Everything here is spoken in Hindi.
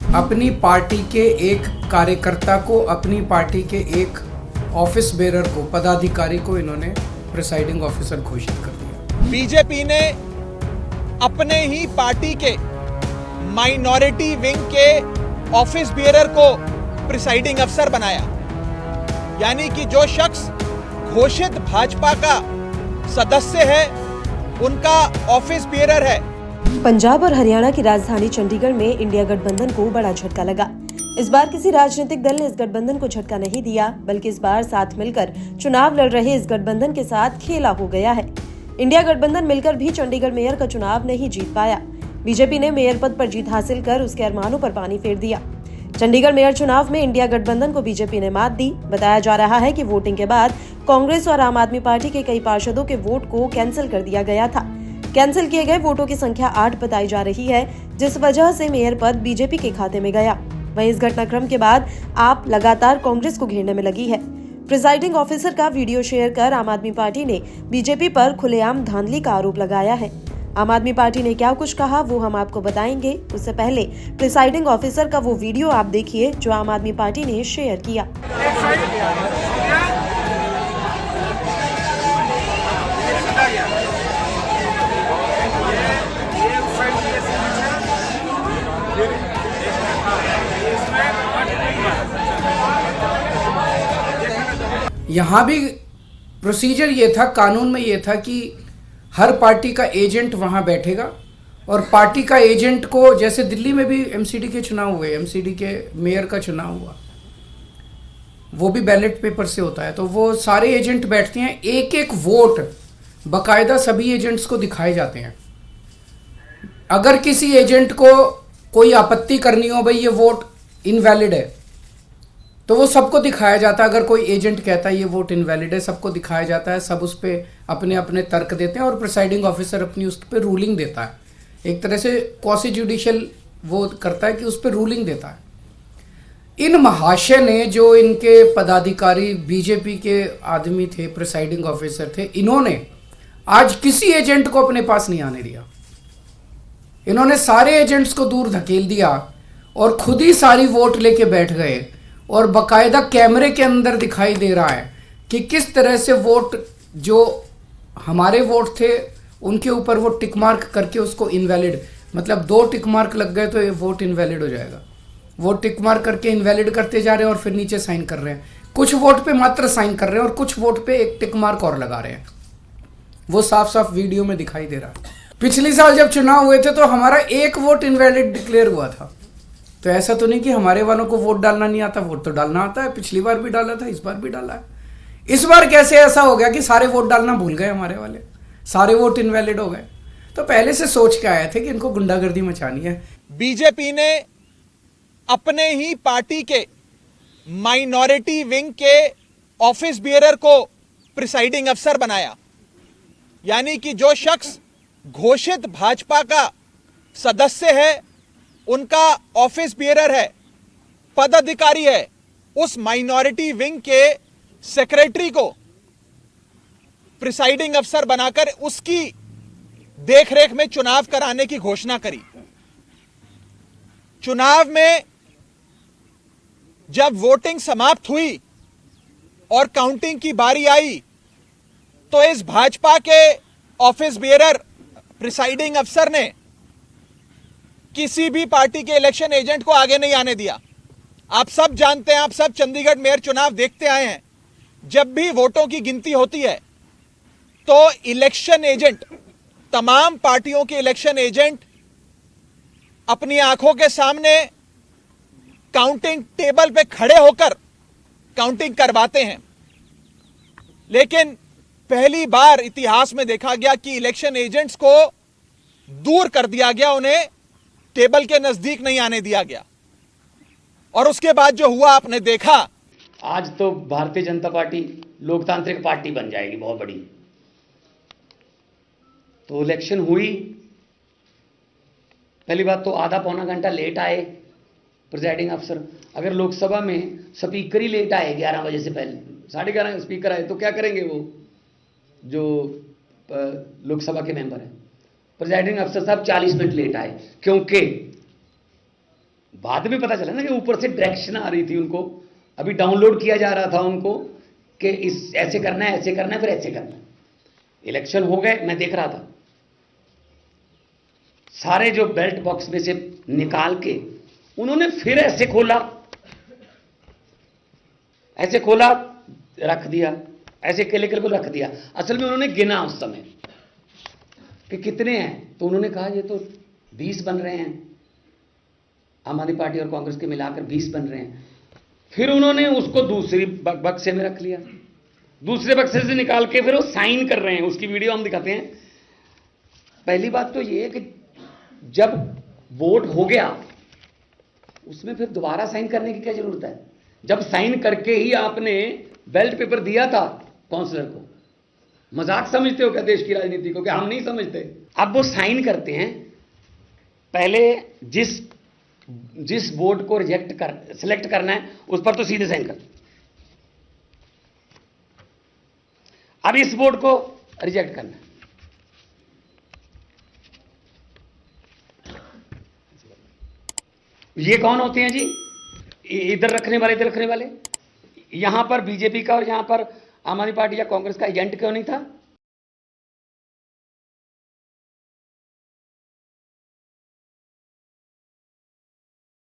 अपनी पार्टी के एक कार्यकर्ता को, अपनी पार्टी के एक ऑफिस बेरर को, पदाधिकारी को इन्होंने प्रिसाइडिंग ऑफिसर घोषित कर दिया। बीजेपी ने अपने ही पार्टी के माइनॉरिटी विंग के ऑफिस बेरर को प्रिसाइडिंग अफसर बनाया, यानी कि जो शख्स घोषित भाजपा का सदस्य है उनका ऑफिस बेरर है। पंजाब और हरियाणा की राजधानी चंडीगढ़ में इंडिया गठबंधन को बड़ा झटका लगा। इस बार किसी राजनीतिक दल ने इस गठबंधन को झटका नहीं दिया, बल्कि इस बार साथ मिलकर चुनाव लड़ रहे इस गठबंधन के साथ खेला हो गया है। इंडिया गठबंधन मिलकर भी चंडीगढ़ मेयर का चुनाव नहीं जीत पाया। बीजेपी ने मेयर पद पर जीत हासिल कर उसके अरमानों पर पानी फेर दिया। चंडीगढ़ मेयर चुनाव में इंडिया गठबंधन को बीजेपी ने मात दी। बताया जा रहा है कि वोटिंग के बाद कांग्रेस और आम आदमी पार्टी के कई पार्षदों के वोट को कैंसिल कर दिया गया था। कैंसिल किए गए वोटों की संख्या 8 बताई जा रही है, जिस वजह से मेयर पद बीजेपी के खाते में गया। वहीं इस घटनाक्रम के बाद आप लगातार कांग्रेस को घेरने में लगी है। प्रिसाइडिंग ऑफिसर का वीडियो शेयर कर आम आदमी पार्टी ने बीजेपी पर खुलेआम धांधली का आरोप लगाया है। आम आदमी पार्टी ने क्या कुछ कहा वो हम आपको बताएंगे। उससे पहले प्रिसाइडिंग ऑफिसर का वो वीडियो आप देखिए जो आम आदमी पार्टी ने शेयर किया। यहाँ भी प्रोसीजर ये था, कानून में ये था कि हर पार्टी का एजेंट वहाँ बैठेगा और पार्टी का एजेंट को, जैसे दिल्ली में भी एमसीडी के चुनाव हुए, एमसीडी के मेयर का चुनाव हुआ, वो भी बैलेट पेपर से होता है, तो वो सारे एजेंट बैठते हैं, एक एक वोट बाकायदा सभी एजेंट्स को दिखाए जाते हैं। अगर किसी एजेंट को कोई आपत्ति करनी हो, भाई ये वोट इनवैलिड है, तो वो सबको दिखाया जाता है। अगर कोई एजेंट कहता है ये वोट इनवैलिड है, सबको दिखाया जाता है, सब उस पर अपने अपने तर्क देते हैं और प्रिसाइडिंग ऑफिसर अपनी उस पर रूलिंग देता है। एक तरह से क्वासी जुडिशियल वो करता है कि उस पर रूलिंग देता है। इन महाशय ने, जो इनके पदाधिकारी बीजेपी के आदमी थे, प्रिसाइडिंग ऑफिसर थे, इन्होंने आज किसी एजेंट को अपने पास नहीं आने दिया। इन्होंने सारे एजेंट्स को दूर धकेल दिया और खुद ही सारी वोट लेके बैठ गए और बाकायदा कैमरे के अंदर दिखाई दे रहा है कि किस तरह से वोट, जो हमारे वोट थे उनके ऊपर वो टिक मार्क करके उसको इनवैलिड, मतलब 2 टिक मार्क लग गए तो ये वोट इनवैलिड हो जाएगा। वो टिक मार्क करके इनवैलिड करते जा रहे हैं और फिर नीचे साइन कर रहे हैं। कुछ वोट पे मात्र साइन कर रहे हैं और कुछ वोट पे एक टिक मार्क और लगा रहे हैं। वो साफ साफ वीडियो में दिखाई दे रहा है। पिछले साल जब चुनाव हुए थे तो हमारा एक वोट इनवैलिड डिक्लेयर हुआ था। तो ऐसा तो नहीं कि हमारे वालों को वोट डालना नहीं आता, वोट तो डालना आता है। पिछली बार भी डाला था, इस बार भी डाला है। इस बार कैसे ऐसा हो गया कि सारे वोट डालना भूल गए हमारे वाले, सारे वोट इनवैलिड हो गए? तो पहले से सोच के आए थे कि इनको गुंडागर्दी मचानी है। बीजेपी ने अपने ही पार्टी के माइनॉरिटी विंग के ऑफिस बेरर को प्रिसाइडिंग अफसर बनाया, यानी कि जो शख्स घोषित भाजपा का सदस्य है उनका ऑफिस बेरर है, पदाधिकारी है, उस माइनॉरिटी विंग के सेक्रेटरी को प्रिसाइडिंग अफसर बनाकर उसकी देखरेख में चुनाव कराने की घोषणा करी। चुनाव में जब वोटिंग समाप्त हुई और काउंटिंग की बारी आई तो इस भाजपा के ऑफिस बेरर प्रिसाइडिंग अफसर ने किसी भी पार्टी के इलेक्शन एजेंट को आगे नहीं आने दिया। आप सब जानते हैं, आप सब चंडीगढ़ मेयर चुनाव देखते आए हैं, जब भी वोटों की गिनती होती है तो इलेक्शन एजेंट, तमाम पार्टियों के इलेक्शन एजेंट अपनी आंखों के सामने काउंटिंग टेबल पे खड़े होकर काउंटिंग करवाते हैं। लेकिन पहली बार इतिहास में देखा गया कि इलेक्शन एजेंट्स को दूर कर दिया गया, उन्हें टेबल के नजदीक नहीं आने दिया गया। और उसके बाद जो हुआ आपने देखा। आज तो भारतीय जनता पार्टी लोकतांत्रिक पार्टी बन जाएगी बहुत बड़ी। तो इलेक्शन हुई, पहली बात तो आधा पौना घंटा लेट आए प्रिजाइडिंग अफसर। अगर लोकसभा में स्पीकर ही लेट आए 11 बजे से पहले, 11:30 स्पीकर आए, तो क्या करेंगे वो जो लोकसभा के मेंबर हैं? प्रिजाइडिंग अफसर साहब 40 मिनट लेट आए, क्योंकि बाद में पता चला ना कि ऊपर से डायरेक्शन आ रही थी उनको, अभी डाउनलोड किया जा रहा था उनको कि इस ऐसे करना है, ऐसे करना है, फिर ऐसे करना है। इलेक्शन हो गए, मैं देख रहा था, सारे जो बेल्ट बॉक्स में से निकाल के उन्होंने फिर ऐसे खोला, ऐसे खोला, रख दिया, ऐसे केले को रख दिया। असल में उन्होंने गिना उस समय कि कितने हैं, तो उन्होंने कहा ये तो 20 बन रहे हैं, आम आदमी पार्टी और कांग्रेस के मिलाकर 20 बन रहे हैं। फिर उन्होंने उसको दूसरी बक्से में रख लिया, दूसरे बक्से से निकाल के फिर वो साइन कर रहे हैं, उसकी वीडियो हम दिखाते हैं। पहली बात तो ये है कि जब वोट हो गया उसमें फिर दोबारा साइन करने की क्या जरूरत है? जब साइन करके ही आपने बैलेट पेपर दिया था काउंसलर को, मजाक समझते हो क्या देश की राजनीति को? क्या हम नहीं समझते? अब वो साइन करते हैं, पहले जिस वोट को सिलेक्ट करना है उस पर तो सीधे साइन कर, अब इस वोट को रिजेक्ट करना है। ये कौन होते हैं जी? इधर रखने वाले, इधर रखने वाले। यहां पर बीजेपी का और यहां पर आम आदमी पार्टी या कांग्रेस का एजेंट क्यों नहीं था?